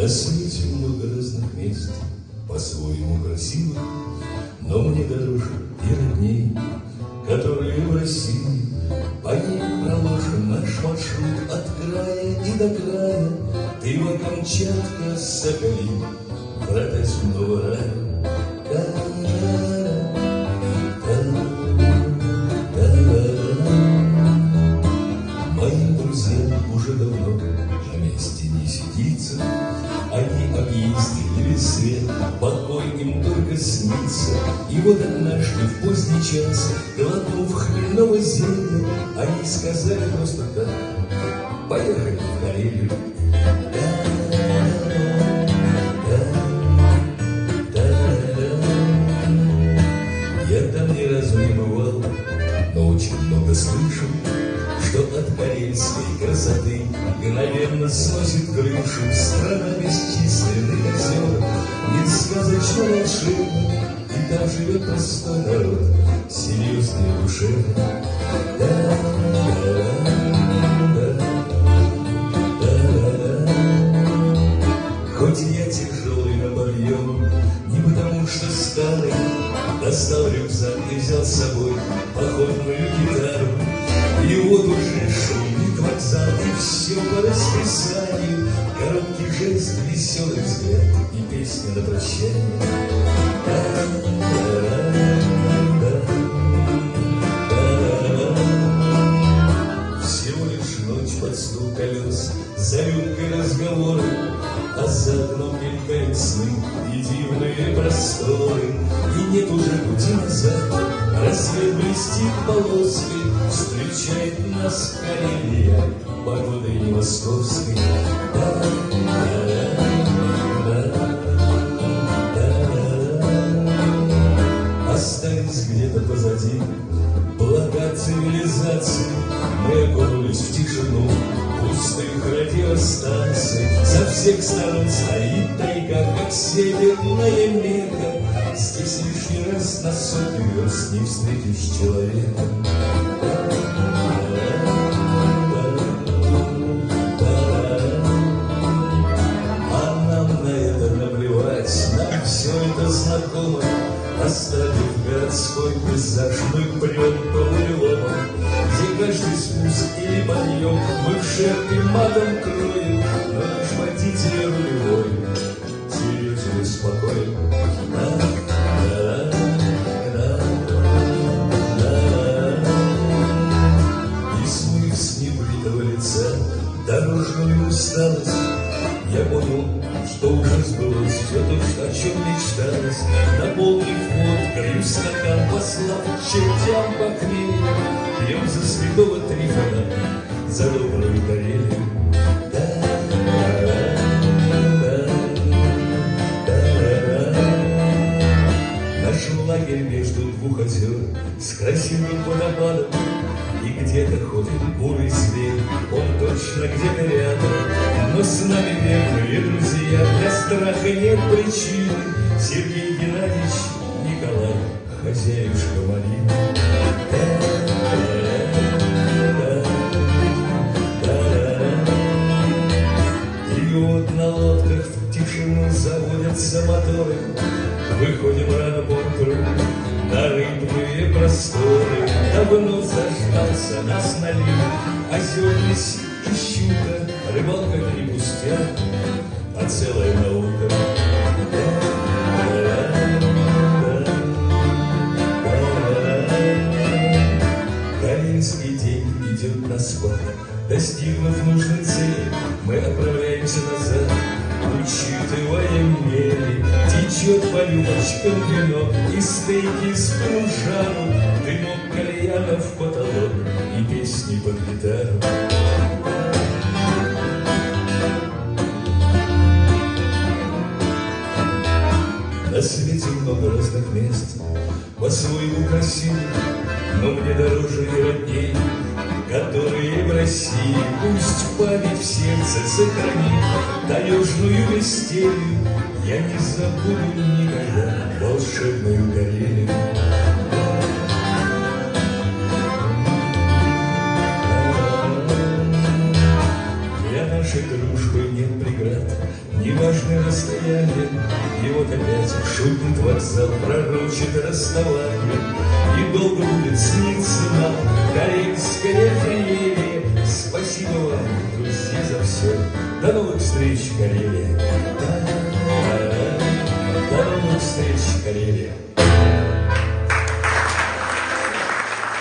На свете много разных мест, по-своему красивых, но мне дороже и родней, которые в России. По ней проложен наш маршрут от края и до края. Тыва, Камчатка, Сахалин, врата земного рая. Моим друзьям уже давно на месте не сидится. Они объездили весь свет, покой им только снится. И вот однажды в поздний час, глотнув хмельного зелья, они сказали просто так: поехали в Карелию. Я там ни разу не бывал, но очень много слышал, что от карельской красоты мгновенно сносит крышу. Страна бесчисленных озер, мир сказочно волшебный, и там живет простой народ, серьезный и душевный. Хоть я тяжелый на подъем, не потому что старый, достал рюкзак и взял с собой походную гитару. И вот уже шумит вокзал, и все по расписанию. Короткий жест, веселый взгляд и песня на прощание. Всего лишь ночь под стук колес, за рюмкой разговоры, а за окном мелькают сны и дивные просторы. И нет уже пути назад, рассвет блестит полоской, встречает нас Карелия погодой не московской. Остались где-то позади блага цивилизации. Мы окунулись в тишину пустых радиостанций. Со всех сторон стоит тайга, как северная Мекка. Здесь лишний раз на сотню верст не встретишь человека. А нам на это наплевать, нам все это знакомо. Оставив городской пейзаж, мы прем по буреломам, где каждый спуск или подъем мы в шерпе матом кроем. Но наш водитель рулевой серьезен и спокоен. И смыв с небритого лица дорожную усталость, я понял, что уже сбылось все то, о чем мечталось. Наполнив водкой стакан, послав чертям похмелья, пьем за святого Трифона, за добрую Карелию. Наш лагерь между двух озер с красивым водопадом, и где-то ходит бурый зверь, он точно где-то рядом. Но с нами верные друзья, для страха нет причины. Сергей Геннадьевич, Николай, хозяюшка Марина. И вот на лодках в тишину заводятся моторы. Выходим рано поутру на рыбные просторы. Давно заждался нас налив, озерный и щука. Рыбалка не пустяк, а целая наука. Карельский день идет на спад. Достигнув нужной цели, мы отправляемся назад. Учитывая мели, течет по рюмочкам вино, и стейки с жару, дымок кальяна в потолок и песни под гитару. На свете много разных мест, по-своему красивых, но мне дороже и родней, которые в России. Пусть память в сердце сохранит таежную мистерию. Я не забуду никогда волшебную Карелию. Для нашей дружбы нет преград, ни важное расстояние. И вот опять шутит вокзал, пророчит расставание. И долго будет сниться нам карельское феерия. Спасибо вам, друзья, за все. До новых встреч, Карелия. До новых встреч, Карелия.